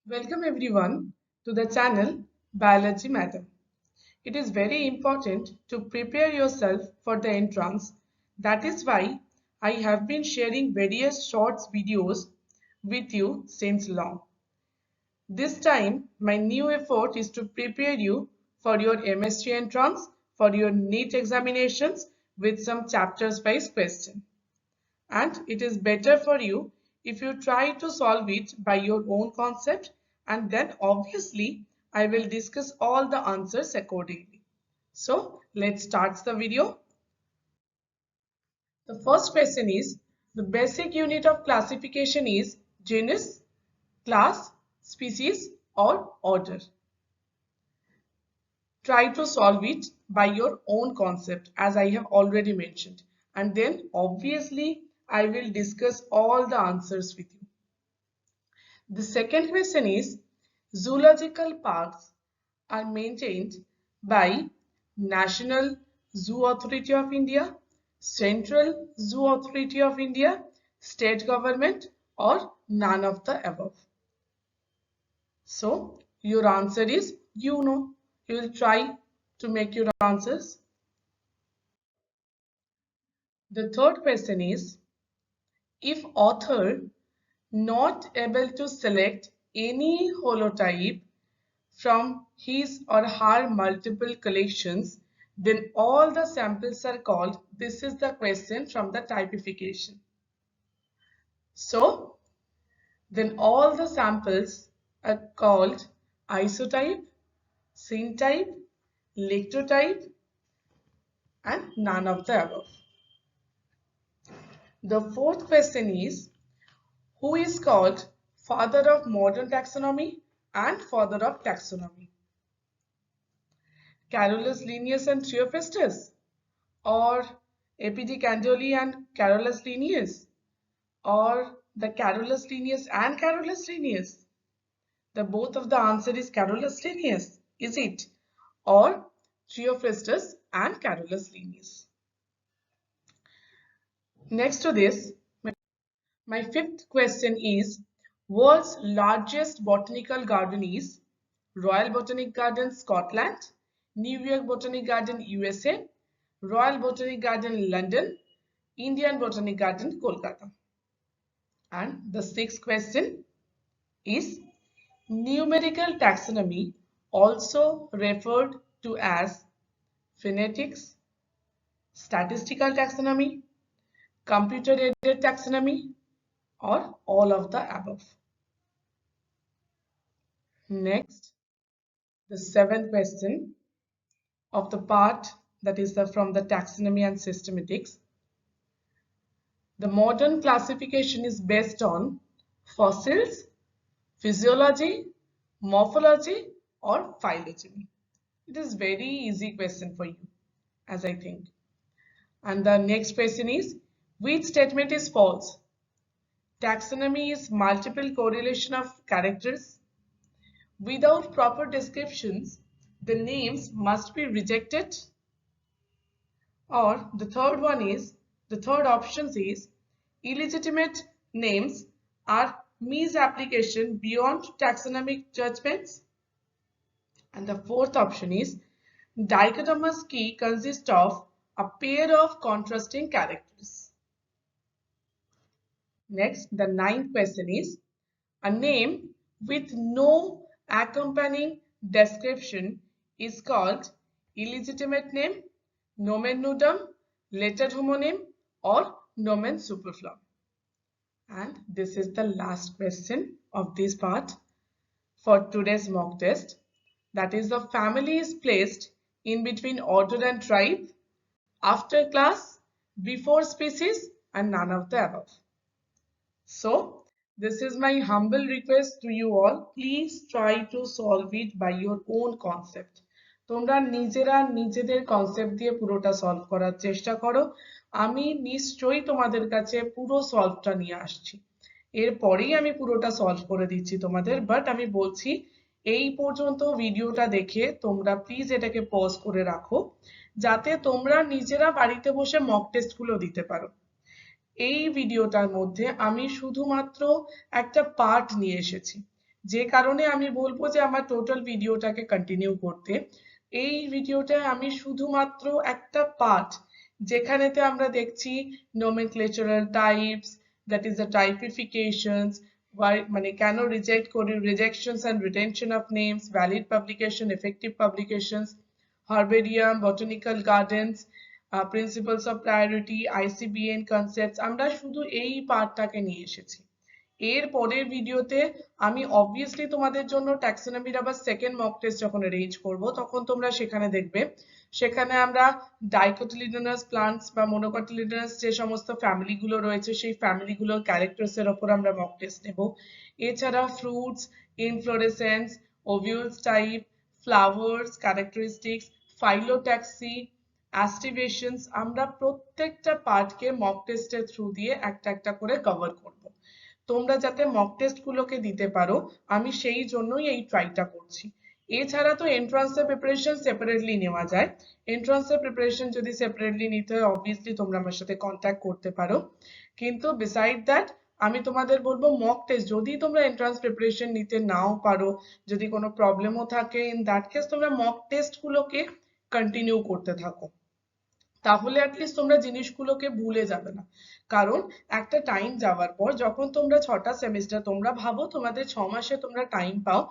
Welcome everyone to the channel Biology Madam. It is very important to prepare yourself for the entrance. That is why I have been sharing various shorts videos with you since long. This time my new effort is to prepare you for your MSc entrance, for your NEET examinations with some chapters wise question. And it is better for you if you try to solve it by your own concept, and then obviously I will discuss all the answers accordingly. So let's start the video. The first question is, the basic unit of classification is genus, class, species or order. Try to solve it by your own concept as I have already mentioned, and then obviously I will discuss all the answers with you. The second question is, zoological parks are maintained by National Zoo Authority of India, Central Zoo Authority of India, state government or none of the above. So your answer is you will try to make your answers. The third question is, if author not able to select any holotype from his or her multiple collections, then all the samples are called. This is the question from the typification. So then all the samples are called isotype, syntype, lectotype and none of the above. The fourth question is, who is called father of modern taxonomy and father of taxonomy? Carolus Linnaeus and Theophrastus, or A.P.D. Candolle and Carolus Linnaeus, or the Carolus Linnaeus and Carolus Linnaeus? The both of the answer is Carolus Linnaeus, is it? Or Theophrastus and Carolus Linnaeus? Next to this, my fifth question is, world's largest botanical garden is Royal Botanic Garden, Scotland, New York Botanic Garden, USA, Royal Botanic Garden, London, Indian Botanic Garden, Kolkata. And the sixth question is, numerical taxonomy, also referred to as phonetics, statistical taxonomy, computer-aided taxonomy, or all of the above. Next, the seventh question of the part, that is from the taxonomy and systematics. The modern classification is based on fossils, physiology, morphology or phylogeny. It is very easy question for you, as I think. And the next question is, which statement is false? Taxonomy is multiple correlation of characters. Without proper descriptions, the names must be rejected. Or the third option is, illegitimate names are misapplication beyond taxonomic judgments. And the fourth option is, dichotomous key consists of a pair of contrasting characters. Next, the ninth question is, a name with no accompanying description is called illegitimate name, nomen nudum, lettered homonym or nomen superfluum. And this is the last question of this part for today's mock test. That is, the family is placed in between order and tribe, after class, before species and none of the above. So this is my humble request to you all. Please try to solve it by your own concept. তোমরা নিজেরা নিজেদের concept দিয়ে পুরোটা solve করার চেষ্টা করো। আমি নিশ্চয়ই তোমাদের কাছে পুরো সলভটা নিয়ে আসছি। এরপরেই আমি পুরোটা সলভ করে দিচ্ছি তোমাদের, বাট আমি বলছি এই পর্যন্ত ভিডিওটা দেখে তোমরা প্লিজ এটাকে পজ করে রাখো, যাতে তোমরা নিজেরা বাড়িতে বসে মক টেস্টগুলো দিতে পারো। এই ভিডিওটার মধ্যে আমি শুধুমাত্র একটা পার্ট নিয়ে এসেছি, যে কারণে আমি বলবো যে আমার টোটাল ভিডিওটাকে কন্টিনিউ করতে। এই ভিডিওটায় আমি শুধুমাত্র একটা পার্ট, যেখানেতে আমরা দেখছি nomenclatural types, that is the typifications, why মানে কেন রিজেক্ট করি, rejections and retention of names, valid publication, effective publications, herbarium, botanical gardens, principles of priority, ICBN concepts, আমরা শুধু এই পার্টটাকে নিয়ে এসেছি। এর পরের ভিডিওতে আমি অবভিয়াসলি তোমাদের জন্য ট্যাক্সোনমির আবার সেকেন্ড মক টেস্ট যখন অ্যারেঞ্জ করব, তখন তোমরা সেখানে দেখবে, সেখানে আমরা ডাইকটিলিডোনাস প্লান্টস বা মনোকটিলিডোনাস যে সমস্ত ফ্যামিলিগুলো রয়েছে সেই ফ্যামিলিগুলোর ক্যারেক্টার্স এর উপর আমরা মক টেস্ট নেব। এছাড়া fruits, inflorescence, ovules type, flowers, characteristics, phyllotaxy, aestivations, আমরা প্রত্যেকটা পার্টকে মক টেস্টের থ্রু দিয়ে একটা একটা করে কভার করব। তোমরা যাতে মক টেস্ট গুলোকে দিতে পারো, আমি সেই জন্যই এই ট্রাইটা করছি। এছাড়া তো এন্ট্রান্সের প্রিপারেশন সেপারেটলি নেওয়া যায়। এন্ট্রান্সের প্রিপারেশন যদি সেপারেটলি নিতে হয়, অবভিয়াসলি তোমরা আমার সাথে কন্ট্যাক্ট করতে পারো। কিন্তু বিসাইড দ্যাট আমি তোমাদের বলবো মক টেস্ট যদি তোমরা এন্ট্রান্স প্রিপারেশন নিতে নাও পারো, যদি কোনো প্রবলেমও থাকে, ইন দ্যাট কেস তোমরা মক টেস্ট গুলোকে কন্টিনিউ করতে থাকো, তাহলে অ্যাটলিস্ট তোমরা জিনিসগুলোকে ভুলে যাবে না। কারণ একটা টাইম যাওয়ার পর যখন তোমরা 6টা সেমিস্টার, তোমরা ভাবো তোমাদের 6 মাসে তোমরা টাইম পাও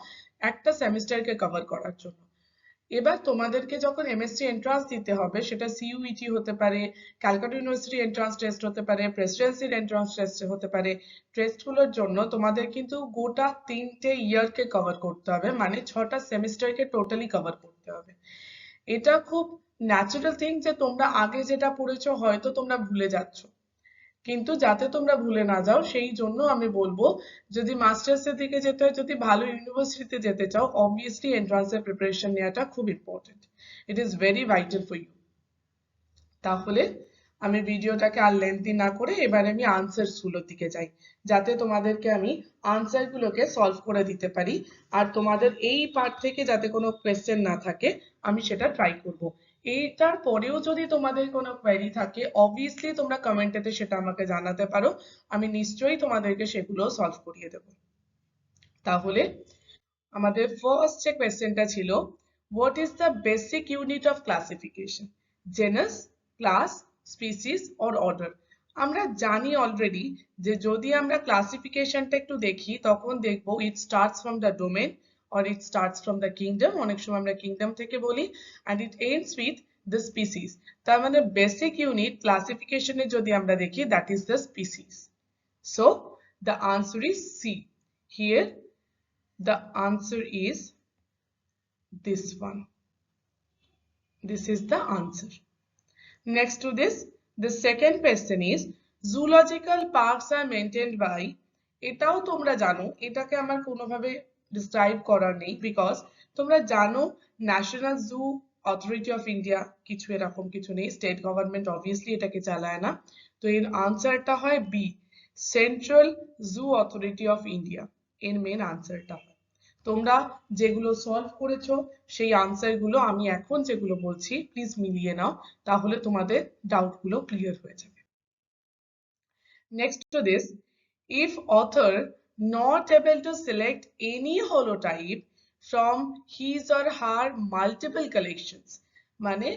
একটা সেমিস্টারকে কভার করার জন্য। এবার তোমাদেরকে যখন এমএসসি এন্ট্রান্স দিতে হবে, সেটা সিইউইটি হতে পারে, ক্যালকাটা ইউনিভার্সিটি এন্ট্রান্স টেস্ট হতে পারে, প্রেসিডেন্সির এন্ট্রান্স টেস্ট হতে পারে, টেস্টগুলোর জন্য তোমাদের কিন্তু গোটা 3টে ইয়ারকে কভার করতে হবে, মানে 6টা সেমিস্টারকে টোটালি কভার করতে হবে। এটা খুব ন্যাচারাল থিং যে তোমরা আগে যেটা পড়েছো হয়তো তোমরা ভুলে যাচ্ছ, কিন্তু যাতে তোমরা ভুলে না যাও সেই জন্য আমি বলবো, যদি মাস্টার্স এর দিকে যেতে হয়, যদি ভালো ইউনিভার্সিটিতে যেতে চাও, অবভিয়াসলি এন্ট্রান্সের প্রিপারেশন নেওয়াটা খুব important. It is very vital for you. তাহলে আমি ভিডিওটাকে আর লেন্থি না করে এবার আমি আনসারস গুলোর দিকে যাই, যাতে তোমাদেরকে আমি আনসার গুলোকে সলভ করে দিতে পারি, আর তোমাদের এই পার্ট থেকে যাতে কোনো কোয়েশ্চেন না থাকে আমি সেটা ট্রাই করব। এইটার পরেও যদি তোমাদের কোনো কোয়েরি থাকে, অবভিয়াসলি তোমরা কমেন্টেতে সেটা আমাকে জানাতে পারো, আমি নিশ্চয়ই তোমাদেরকে সেগুলো সলভ করিয়ে দেব। তাহলে আমাদের ফার্স্ট যে কোয়েশ্চেনটা ছিল, what is the basic unit of classification, genus, class, species or order? আমরা জানি অলরেডি যে যদি আমরা ক্লাসিফিকেশনটা একটু দেখি, তখন দেখবো it starts from the domain or it starts from the kingdom, অনেক সময় আমরা কিংডম থেকে বলি, and it ends with the species। তার মানে বেসিক ইউনিট ক্লাসিফিকেশনে যদি আমরা দেখি, that is the species. So the answer is C. Here the answer is this one. This is the answer. Next to this, the second question is zoological parks are maintained by, এটাও তোমরা জানো, এটাকে আমার কোনোভাবে describe করার নেই, because তোমরা জানো national zoo authority of India কিছু এরকম কিছু নেই, স্টেট গভর্নমেন্ট অবভিয়াসলি এটাকে চালায় না। তো এর আনসারটা হয় B, central zoo authority of India, এর মেন আনসারটা হয়। তোমরা যেগুলো সলভ করেছো সেই আনসার গুলো আমি এখন যেগুলো বলছি প্লিজ মিলিয়ে নাও, তাহলে তোমাদের ডাউট গুলো ক্লিয়ার হয়ে যাবে। Next to this, if author not able to select any holotype from his or her multiple collections, মানে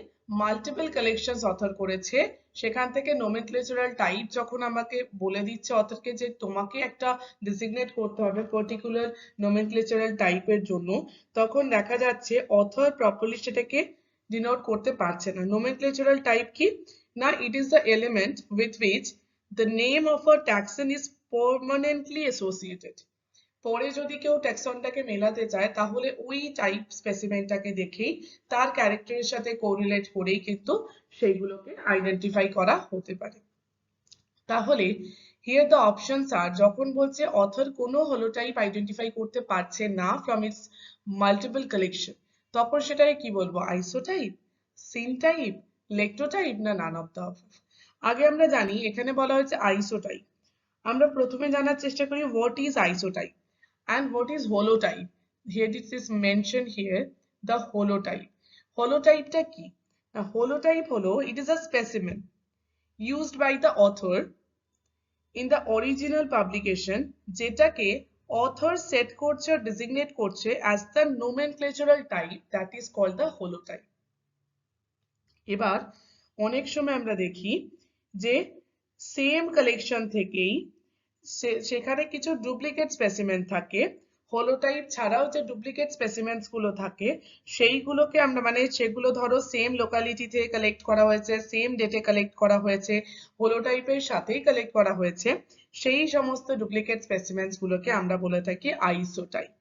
মাল্টিপল কালেকশনস অথর করেছে, সেখান থেকে নোমেনক্লেচারাল টাইপ যখন আমাকে বলে দিচ্ছে অথরকে যে তোমাকে একটা ডিজিগনেট করতে হবে পার্টিকুলার নোমেনক্লেচারাল টাইপের জন্য, তখন দেখা যাচ্ছে অথর প্রপারলি সেটাকে ডিনোট করতে পারছে না। নোমেনক্লেচারাল টাইপ কি না, it is the element with which the name of a taxon is permanently associated। পরে যদি কেউ ট্যাক্সনটাকে মেলাতে চায়, তাহলে ওই টাইপ স্পেসিমেনটাকে দেখেই তার ক্যারেক্টারের সাথে কোরিলেট করেই কিন্তু সেইগুলোকে আইডেন্টিফাই করা হতে পারে। তাহলে হিয়ার দ্য অপশনস আর, যখন বলছে অথর কোনো হলোটাইপ আইডেন্টিফাই করতে পারছে না ফ্রম ইটস মাল্টিপল কালেকশন, তখন সেটাকে কি বলবো, আইসোটাইপ, সিনটাইপ, লেক্টোটাইপ, না নান অফ দ্য অবভ? আগে আমরা জানি এখানে বলা হয়েছে আইসোটাইপ। আমরা প্রথমে জানার চেষ্টা করি what is isotype and what is holotype. Here it is mentioned here the holotype. Holotype টা কি? Now holotype হলো, it is a specimen used by the author in the original publication, যেটাকে author set করছে or designate করছে as the nomenclatural type that is called the holotype. এবার অনেক সময় আমরা দেখি যে সেম কালেকশন থেকেই সেখানে কিছু ডুপ্লিকেট স্পেসিমেন থাকে, হলোটাইপ ছাড়াও যে ডুপ্লিকেট স্পেসিমেন্স গুলো থাকে সেইগুলোকে আমরা মানে সেগুলো ধরো সেম লোকালিটি থেকে কালেক্ট করা হয়েছে, সেম ডেটে কালেক্ট করা হয়েছে, হলোটাইপের সাথেই কালেক্ট করা হয়েছে, সেই সমস্ত ডুপ্লিকেট স্পেসিমেন্স গুলোকে আমরা বলে থাকি আইসোটাইপ।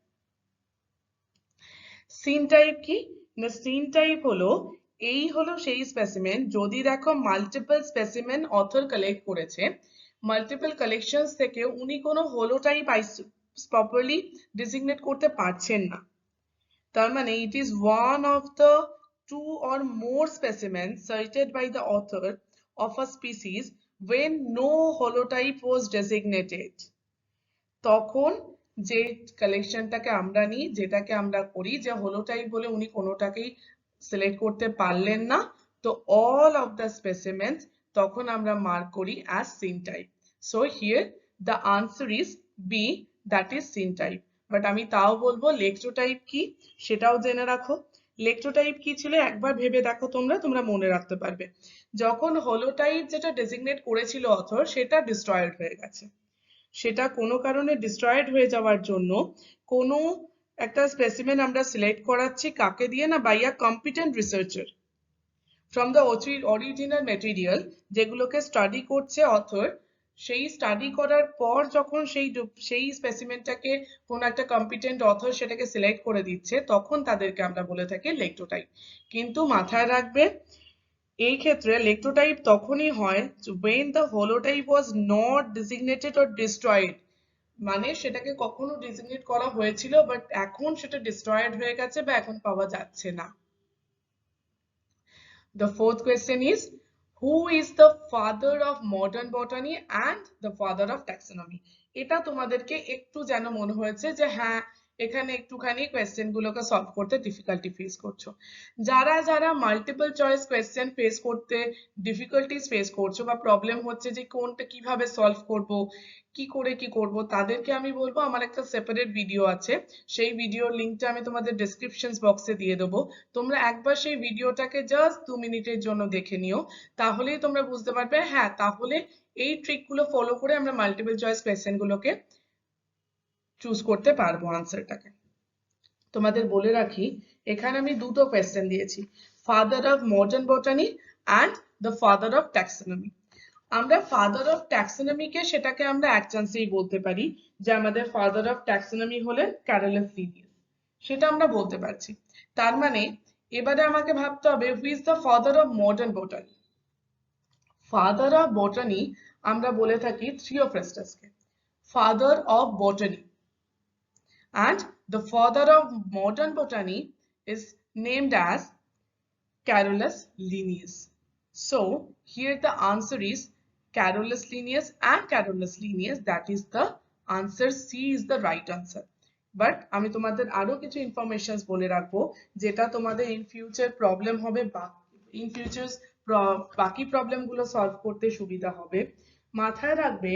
সিন টাইপ কি না, সিন টাইপ হলো এই হলো সেই স্পেসিমেন যদি দেখো মাল্টিপল স্পেসিমেন অথর কালেক্ট করেছে, মাল্টিপল কালেকশনস থেকে উনি কোনো হলোটাইপ প্রপারলি ডিজিগনেট করতে পারছেন না, তার মানে it is one of the two or more specimen cited by the author of a species when no holotype was designated. তখন যে কালেকশনটাকে আমরা নিই, যেটাকে আমরা করি যে হলোটাইপ বলে উনি কোনোটাকেই সিলেক্ট করতে পারলেন না, তো অল অফ দ্য স্পেসিমেন্স তখন আমরা মার্ক করি as syntype. So here the answer is B, that is syntype. But আমি তাও বলবো লেক্টোটাইপ কি সেটাও জেনে রাখো। লেক্টোটাইপ কি ছিল একবার ভেবে দেখো, তোমরা মনে রাখতে পারবে। যখন হলোটাইপ যেটা ডেজিগনেট করেছিল অথর সেটা ডিস্ট্রয়েড হয়ে গেছে, সেটা কোনো কারণে ডিস্ট্রয়েড হয়ে যাওয়ার জন্য কোনো একটা স্পেসিমেন আমরা সিলেক্ট করাচ্ছি কাকে দিয়ে না, by a competent researcher from the original material যেগুলোকে স্টাডি করছে অথর, সেই স্টাডি করার পর যখন সেই স্পেসিমেনটাকে কোন একটা কম্পিটেন্ট অথর সেটাকে সিলেক্ট করে দিচ্ছে তখন তাদেরকে আমরা বলে থাকি লেক্টোটাইপ। কিন্তু মাথায় রাখবে এই ক্ষেত্রে লেক্টোটাইপ তখনই হয় when the holotype was not designated or destroyed, মানে সেটাকে কখনো ডিজিগনেট করা হয়েছিল বাট এখন সেটা ডিস্ট্রয়েড হয়ে গেছে বা এখন পাওয়া যাচ্ছে না। The fourth question is, who is the father of modern botany and the father of taxonomy? এটা তোমাদেরকে একটু যেন মনে হয়েছে যে হ্যাঁ এখানে একটুখানি কোয়েশ্চেন গুলোকে সলভ করতে ডিফিকাল্টি ফেস করছো। যারা যারা মাল্টিপল চয়েস কোয়েশ্চেন ফেস করতে ডিফিকাল্টিস ফেস করছো বা প্রবলেম হচ্ছে যে কোনটা কিভাবে সলভ করব, কি করব, তাদেরকে আমি বলবো আমার একটা সেপারেট ভিডিও আছে, সেই ভিডিওর লিংকটা আমি তোমাদের ডেসক্রিপশন বক্সে দিয়ে দেবো। তোমরা একবার সেই ভিডিওটাকে জাস্ট 2 মিনিটের জন্য দেখে নিও, তাহলেই তোমরা বুঝতে পারবে হ্যাঁ তাহলে এই ট্রিকগুলো ফলো করে আমরা মাল্টিপল চয়েস কোয়েশ্চেন গুলোকে চুজ করতে পারবো আনসারটাকে। তোমাদের বলে রাখি এখানে আমি দুটো কোয়েশ্চেন দিয়েছি, father of modern বটানি and the father of taxonomy. আমরা ফাদার অফ ট্যাক্সোনমিকে সেটাকে আমরা এক চান্সেই বলতে পারি যে আমাদের ফাদার অফ ট্যাক্সোনমি হলেন ক্যারোলাস লিনিয়াস, সেটা আমরা বলতে পারছি। তার মানে এবারে আমাকে ভাবতে হবে who is the father of modern botany. Father of botany আমরা বলে থাকি থিওফ্রাস্টাসকে father of botany, and the father of modern botany is named as Carolus Linnaeus. So here the answer is Carolus Linnaeus and Carolus Linnaeus, that is the answer. C is the right answer. But আমি তোমাদের আরো কিছু informations বলে রাখবো যেটা তোমাদের in future problem হবে বা ইন ফিউচার বাকি প্রবলেম গুলো সলভ করতে সুবিধা হবে। মাথায় রাখবে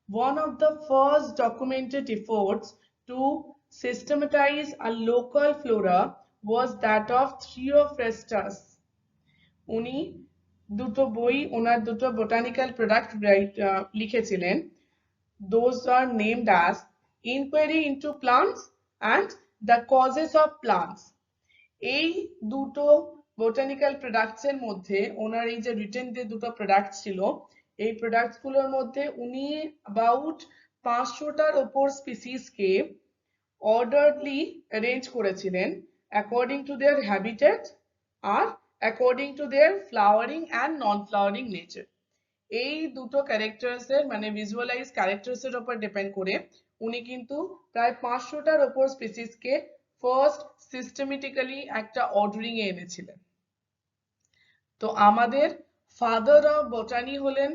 one of the first documented efforts to systematize a local flora was that of Theophrastus. উনি দুটো বই ওনার দুটো বোটানিক্যাল প্রোডাক্ট লিখেছিলেন, those are named as Inquiry into Plants and the Causes of Plants. এই দুটো বোটানিক্যাল প্রোডাক্টস এর মধ্যে ওনার এই যে রিটেন যে দুটো প্রোডাক্ট ছিল এই প্রোডাক্টস গুলোর মধ্যে উনি অ্যাবাউট 500টার উপর স্পিসিসকে অর্ডারলি অ্যারেঞ্জ করেছিলেন অ্যাকর্ডিং টু দেয়ার হ্যাবিটেট আর according to their flowering and non flowering nature. এই দুটো ক্যারেক্টার্স এর মানে ভিজুয়ালাইজ ক্যারেক্টার্স এর উপর ডিপেন্ড করে উনি কিন্তু প্রায় 500টার উপর স্পিসিসকে ফার্স্ট সিস্টেমেটিক্যালি একটা অর্ডারিং এ এনেছিলেন। তো আমাদের ফাদার অফ বটানি হলেন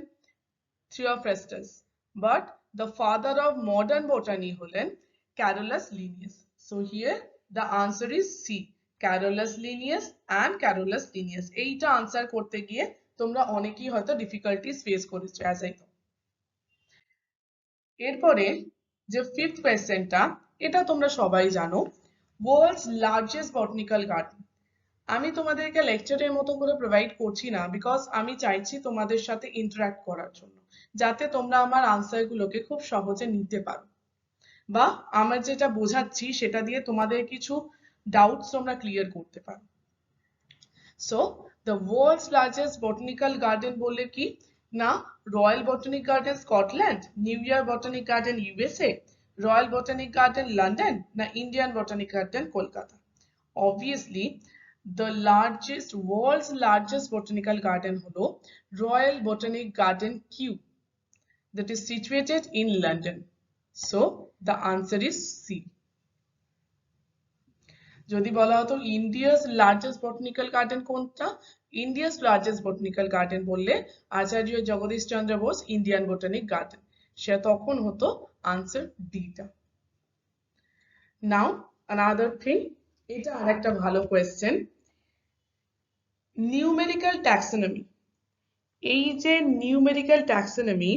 Theophrastus, but the father of modern botany হলেন Carolus Linnaeus. So here the answer is C, Carolus Linnaeus and Carolus Linnaeus. এইটা আনসার করতে গিয়ে তোমরা অনেকেই হয়তো ডিফিকাল্টিস ফেস করেছো অ্যাজ আই নো। এরপরে যে ফিফথ কোয়েশ্চেনটা, এটা তোমরা সবাই জানো, ওয়ার্ল্ডস লার্জেস্ট বটানিক্যাল গার্ডেন। আমি তোমাদেরকে লেকচারের মতো করে প্রোভাইড করছি না, বিকজ আমি চাইছি তোমাদের সাথে ইন্টারঅ্যাক্ট করার জন্য, যাতে তোমরা আমার আনসারগুলোকে খুব সহজে নিতে পারো, বা আমার যেটা বোঝাচ্ছি সেটা দিয়ে তোমাদের কিছু ডাউটস তোমরা ক্লিয়ার করতে পারো। So the world's largest botanical garden বললে কি না, royal botanic garden Scotland, new year botanic garden USA, royal botanic garden London, না Indian botanic garden Kolkata? Obviously, the world's largest botanical garden হলো Royal Botanic Garden Kew, that is situated in London. So the answer is C. যদি বলা হতো India's largest botanical garden কোনটা, India's largest botanical garden বললে আচার্য Jagadish Chandra Bose Indian botanic garden, সে তখন হতো answer ডিটা। নাও another thing, এটা আরেকটা ভালো কোয়েশ্চেন, নিউমেরিক্যাল ট্যাক্সোনমি। এই যে numerical taxonomy,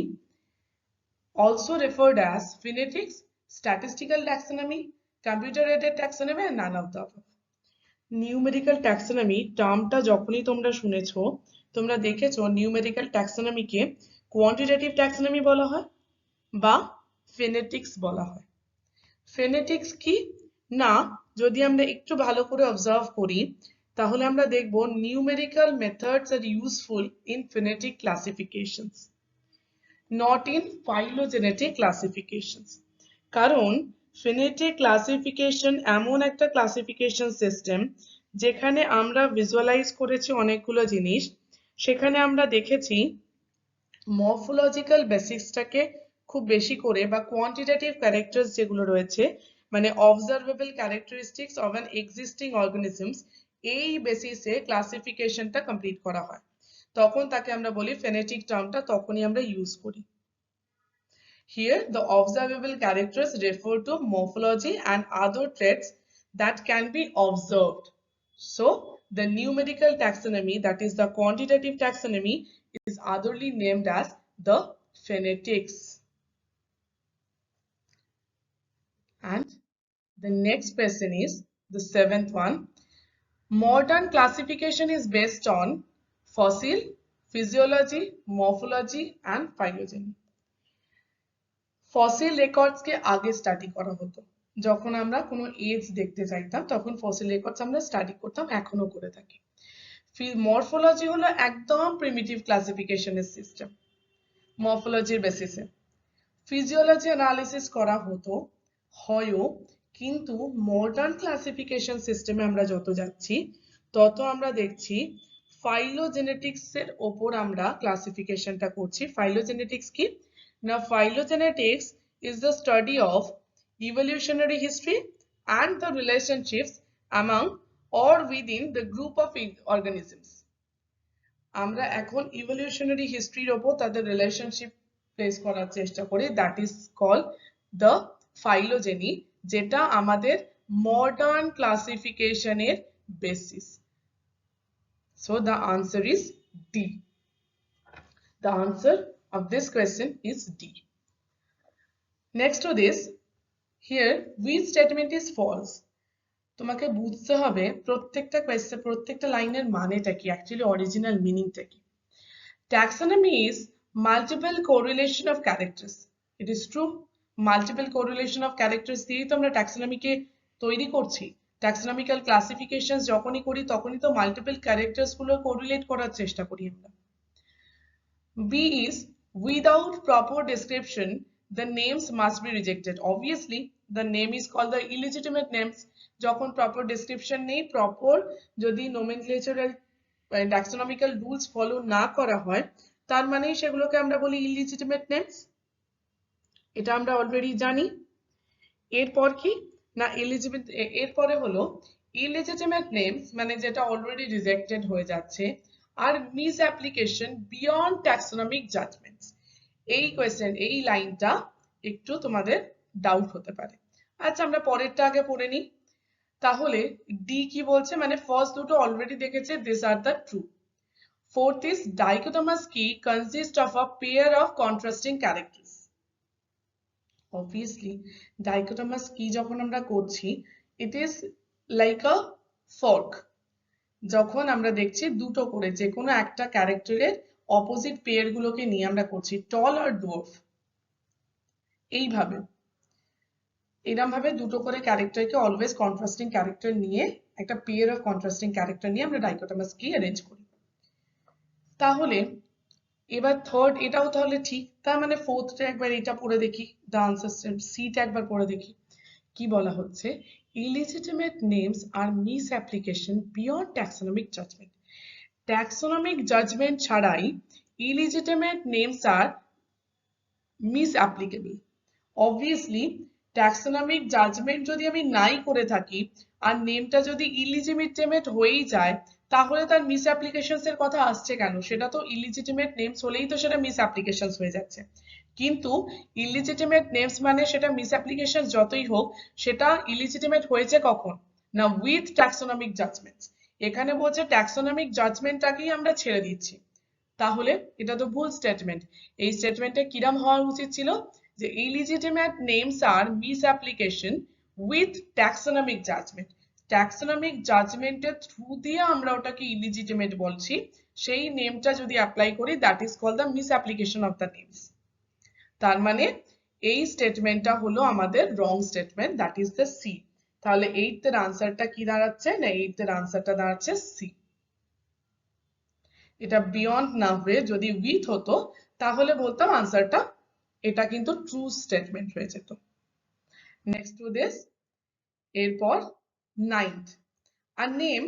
also referred as phonetics, statistical taxonomy, computer aided taxonomy, and none of the above. Numerical taxonomy টার্মটা যখনই তোমরা শুনেছো, তোমরা দেখেছো নিউমেরিক্যাল ট্যাক্সোনমিকে কোয়ান্টিটেটিভ ট্যাক্সোনমি বলা হয় বা ফেনেটিক্স বলা হয়। ফেনেটিক্স কি না, যদি আমরা একটু ভালো করে অবজার্ভ করি তাহলে আমরা দেখব numerical methods are useful in phenetic classifications, not in phylogenetic classifications. কারণ ফেনেটিক ক্লাসিফিকেশন এমন একটা ক্লাসিফিকেশন সিস্টেম যেখানে আমরা ভিজুয়ালাইজ করেছি অনেকগুলো জিনিস, সেখানে আমরা দেখেছি মরফোলজিক্যাল বেসিসটাকে খুব বেশি করে, বা কোয়ান্টিটেটিভ ক্যারেক্টার্স যেগুলো রয়েছে, মানে observable characteristics of an existing organisms, এই বেসিসে ক্লাসিফিকেশনটা কমপ্লিট করা হয়, তখন তাকে আমরা বলি ফেনেটিক টার্মটা তখনই আমরা ইউজ করি। Here, the observable characters refer to morphology and other traits that can be observed. So, the numerical taxonomy, that is the quantitative taxonomy, is otherly named as the phonetics. And the next question is the seventh one. Modern classification is based on fossil, physiology, morphology, and phylogeny. Fossil records কে আগে study করা হতো, যখন আমরা কোনো age দেখতে চাইতাম তখন ফসিল রেকর্ডস আমরা স্টাডি করতাম, এখনো করে থাকি। মরফোলজি হলো একদম প্রিমিটিভ ক্লাসিফিকেশনের সিস্টেম, মরফোলজির বেসিসে। ফিজিওলজি অ্যানালিসিস করা হতো, হয়ও, কিন্তু মডার্ন ক্লাসিফিকেশন সিস্টেমে আমরা যত যাচ্ছি তত আমরা দেখছি ফাইলোজেনেটিক্সের ওপর আমরা ক্লাসিফিকেশনটা করছি। ফাইলোজেনেটিক্স কি না, phylogenetics is the study of evolutionary history and the relationships among or within the group of organisms. আমরা এখন evolutionary historyর ওপর তাদের রিলেশনশিপ প্লেস করার চেষ্টা করি, that is called the phylogeny, যেটা আমাদের মডার্ন ক্লাসিফিকেশনের basis. So the answer is D. The answer of this question is D. Next to this, here which statement is false? তোমাকে বুঝতে হবে প্রত্যেকটা কোয়েশ্চেন, প্রত্যেকটা লাইনের মানেটা কি, অ্যাকচুয়ালি অরিজিনাল মিনিংটা কি। Taxonomy is multiple correlation of characters. It is true, multiple correlation of characters দিয়েই তো আমরা ট্যাক্সোনমিকে তৈরি করছি। ট্যাক্সোনমিক্যাল ক্লাসিফিকেশন যখনই করি তখনই তো মাল্টিপল ক্যারেক্টার্স গুলো কোরিলেট করার চেষ্টা করি আমরা। B is without proper description, the names must be rejected. Obviously, the name is called the illegitimate names. যখন proper description নেই, proper যদি nomenclatural taxonomical rules follow না করা হয়, তার মানে সেগুলোকে আমরা বলি illegitimate names। এটা আমরা অলরেডি জানি। এরপর কি না, এরপরে হলো illegitimate names, মানে যেটা অলরেডি রিজেক্টেড হয়ে যাচ্ছে, আর misapplication beyond taxonomic judgments। এই কোয়েশ্চেন, এই লাইনটা একটু তোমাদের ডাউট হতে পারে। আচ্ছা, আমরা পরেরটা আগে পড়ে নিই। তাহলে ডি কি বলছে, মানে ফার্স্ট দুটো অলরেডি দেখেছে, this are the true. Fourth is dichotomous key consist of a pair of contrasting characters. Obviously dichotomous কি যখন আমরা করছি, it is like a fork. যখন আমরা দেখছি দুটো করে যে কোনো একটা ক্যারেক্টারের অপোজিট পেয়ার গুলোকে নিয়ে আমরা করছি, টল আর ডোয়ার্ফ, এইভাবে এরকম ভাবে দুটো করে ক্যারেক্টারকে অলওয়েজ কন্ট্রাস্টিং ক্যারেক্টার নিয়ে একটা পেয়ার অফ কন্ট্রাস্টিং ক্যারেক্টার নিয়ে আমরা ডাইকোটমাস কি অ্যারেঞ্জ করি। তাহলে এবার থার্ড, এটাও তাহলে ঠিক, তার মানে ফোর্থটা একবার এটা পড়ে দেখি, দ্য আনসার সিটা একবার পড়ে দেখি কি বলা হচ্ছে। illegitimate names are misapplication beyond taxonomic judgment. Taxonomic judgment ছাড়াই illegitimate names are misapplicable. Obviously taxonomic judgment যদি আমি নাই করে থাকি আর নেমটা যদি illegitimate হয়েই যায়, তাহলে তার misapplications এর কথা আসছে কেন? সেটা তো illegitimate names হলেই তো সেটা misapplications হয়ে যাচ্ছে। কিন্তু illegitimate names মানে সেটা misapplications যতই হোক, সেটা illegitimate হয়েছে কখন না, with taxonomic judgments। এখানে বলছে taxonomic judgmentটাকেই আমরা ছেড়ে দিচ্ছি, তাহলে এটা তো ভুল স্টেটমেন্ট। এই স্টেটমেন্টে কিরম হওয়া উচিত ছিল যে illegitimate names are misapplication with taxonomic judgment। taxonomic judgment এর থ্রু দিয়ে আমরা ওটাকে illegitimate বলছি, সেই নেমটা যদি অ্যাপ্লাই করি that is called the misapplication of the names। তার মানে এই স্টেটমেন্টটা হলো আমাদের রং statement, that is the C। তাহলে 8th এর আনসারটা কি দাঁড়াচ্ছে না, 8th এর আনসারটা দাঁড়াচ্ছে C। এটা বিয়ন্ড না হয়ে যদি উইথ হতো তাহলে বলতাম আনসারটা এটা কিন্তু ট্রু স্টেটমেন্ট হয়ে যেত। নেক্সট টু দিস, এরপর 9th, a name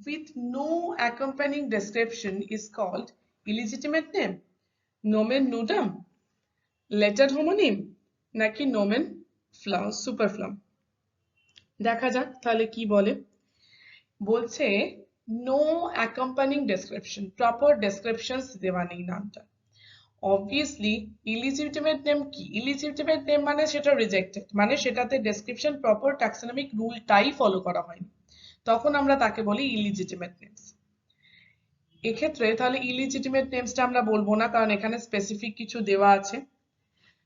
with no accompanying description is called illegitimate name, nomen nudum, letter homonym নাকি nomen superfluum। দেখা যাক তাহলে কি বলে। বলছে no accompanying description, proper descriptions দেওয়া নেই নামটা। অবভিয়াসলি ইলিজিটিমেট নেম কি, ইলিজিটিমেট নেম মানে সেটা রিজেক্টেড, মানে সেটাতে ডেসক্রিপশন প্রপার ট্যাক্সোনমিক রুলটাই ফলো করা হয়নি, তখন আমরা তাকে বলি ইলিজিটিমেট নেমস। এক্ষেত্রে তাহলে ইলিজিটিমেট নেমসটা আমরা বলবো না, কারণ এখানে স্পেসিফিক কিছু দেওয়া আছে।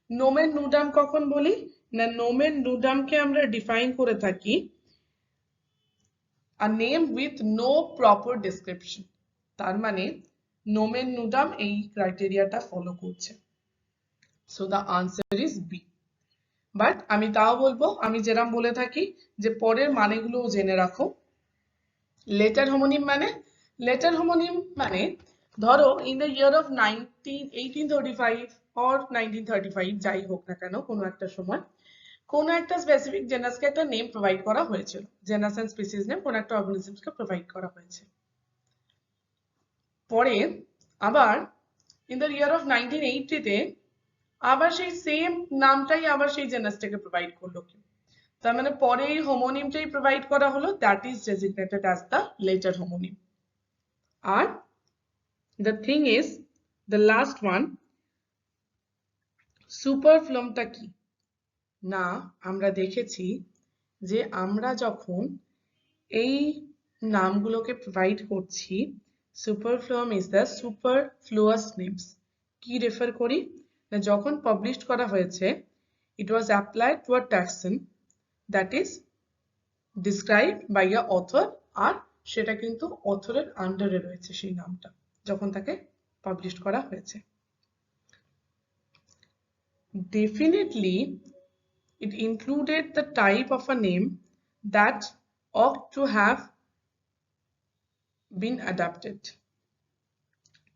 নোমেন নুডাম কখন বলি না, নোমেন নুডামকে আমরা ডিফাইন করে থাকি a name with no proper description। তার মানে nomen nudum এই ক্রাইটেরিয়াটা ফলো করছে, so the answer is B। But আমি তাও বলবো, আমি যেরকম বলে থাকি যে পরের মানেগুলো জেনে রাখো। লেটার হোমোনিম মানে, লেটার হোমোনিম মানে ধরো in the year of 1835 or 1935 যাই হোক না কেন, কোনো একটা সময় কোন একটা স্পেসিফিক জেনাসকে একটা নেম প্রোভাইড করা হয়েছিল, জেনাস এন্ড স্পিসিস নেম কোন একটা অর্গানিজমসকে প্রোভাইড করা হয়েছে। পরে আবার ইন দ্য ইয়ার অফ 1980 তে আবার সেই সেম নামটাই আবার সেই জেনাসটাকে প্রোভাইড করলো কেউ, তার মানে পরে এই হোমোনিমটাই প্রোভাইড করা হলো, that is designated as the later homonym. আর the thing is the last one, সুপারফ্লুমটা কি না, আমরা দেখেছি যে আমরা যখন এই নামগুলোকে প্রোভাইড করছি, সুপারফ্লুম ইজ দ্য সুপারফ্লুয়াস নেমস। কি রেফার করি না, যখন পাবলিশড করা হয়েছে it was applied to a taxon that is described by a author, আর সেটা কিন্তু অথরের আন্ডারে রয়েছে সেই নামটা যখন তাকে পাবলিশড করা হয়েছে। Definitely it included the type of a name that ought to have been adapted।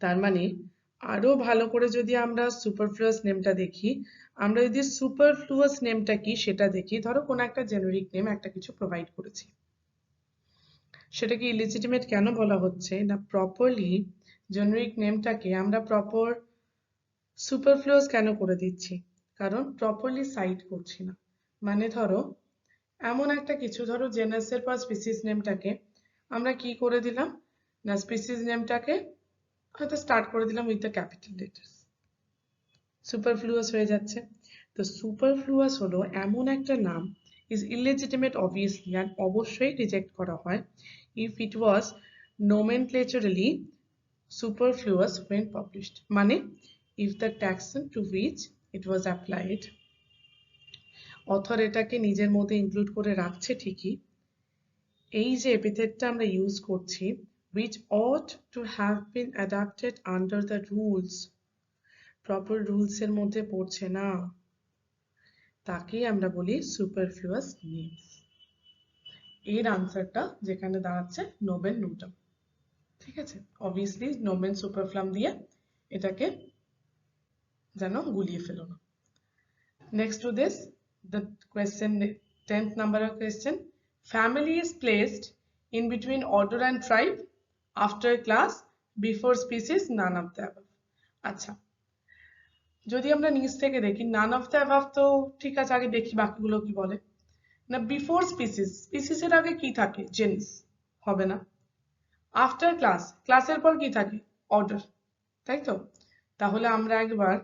তার মানে আরো ভালো করে যদি আমরা সুপারফ্লুয়াস নেমটা দেখি, আমরা যদি সুপারফ্লুয়াস নেমটা কি সেটা দেখি, ধরো কোন একটা জেনারিক নেম একটা কিছু প্রোভাইড করেছি, সেটাকে ইলিজিটিমেট কেন বলা হচ্ছে না, প্রপারলি জেনারিক নেমটাকে আমরা প্রপার সুপারফ্লুয়াস কেন করে দিচ্ছি, কারণ প্রপারলি সাইট করছি না। মানে ধরো এমন একটা কিছু, ধরো জেনাসের পর স্পিসিস নেমটাকে আমরা কি করে দিলাম না, স্পিসিস নেমটাকে হয়তো স্টার্ট করে দিলাম উইথ দ্য ক্যাপিটাল লেটার্স, সুপারফ্লুয়াস হয়ে যাচ্ছে। তো সুপারফ্লুয়াস হলো এমন একটা নাম ইজ ইলেজিটিমেট অবভিয়াসলি, আর অবশ্যই রিজেক্ট করা হয় if it was nomenclaturally superfluous when published, মানে if the taxon to which it was applied author এটাকে নিজের মধ্যে ইনক্লুড করে রাখছে ঠিকই, এই যে এপিথেটটা আমরা ইউজ করছি, which ought to have been adapted under the rules, proper rules এর মধ্যে পড়ছে না, তাকেই আমরা বলি সুপারফ্লুয়াস নেমস। এর আনসারটা যেখানে দাঁড়াচ্ছে নোমেন নুটাম। ঠিক আছে, অবভিয়াসলি নোমেন সুপারফ্লাম দিয়ে এটাকে যেন গুলিয়ে ফেলো না। Next to this, the question 10th number of question, family is placed in between order and tribe, after class, before species, none of the above। আচ্ছা, যদি আমরা নিচ থেকে দেখি none of the above তো ঠিক আছে, আগে দেখি বাকিগুলো কি বলে না। বিফোর স্পিসিস, স্পিসিসের আগে কি থাকে? জেনস, হবে না। আফটার ক্লাস, ক্লাসের পর কি থাকে? অর্ডার, তাই তো? তাহলে আমরা একবার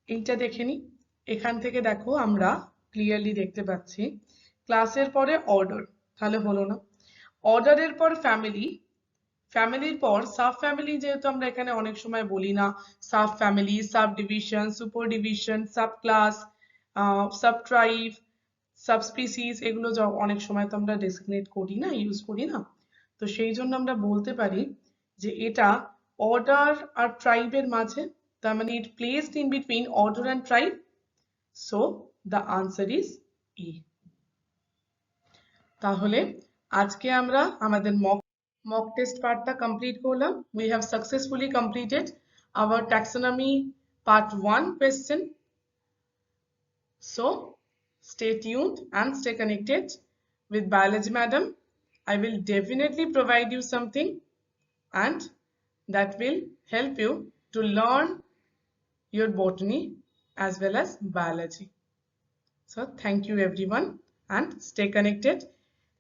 এইটা দেখে নিই। এখান থেকে দেখো আমরা ক্লিয়ারলি দেখতে পাচ্ছি ক্লাসের পরে অর্ডার, তাহলে হলো না। অর্ডারের পর ফ্যামিলি, ফ্যামিলির পর সাব ফ্যামিলি, যেহেতু আমরা এখানে অনেক সময় বলি না subfamily, subdivision, superdivision, subclass, subtribe, subspecies, এগুলো অনেক সময় তো আমরা ডেসিগনেট করি না, ইউজ করি না। তো সেই জন্য আমরা বলতে পারি যে এটা অর্ডার আর ট্রাইবের মাঝে, তার মানে it placed in between order and tribe, so the answer is E. তাহলে আজকে আমরা আমাদের mock test পার্টটা কমপ্লিট করলাম। We have successfully completed our taxonomy part 1 question. So stay tuned and stay connected with biology madam. I will definitely provide you something and that will help you to learn your botany as well as biology. So thank you everyone and stay connected.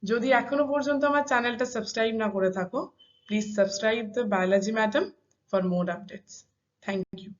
যদি এখনো পর্যন্ত আমার চ্যানেলটা subscribe না করে থাকো, please subscribe the biology madam for more updates. Thank you.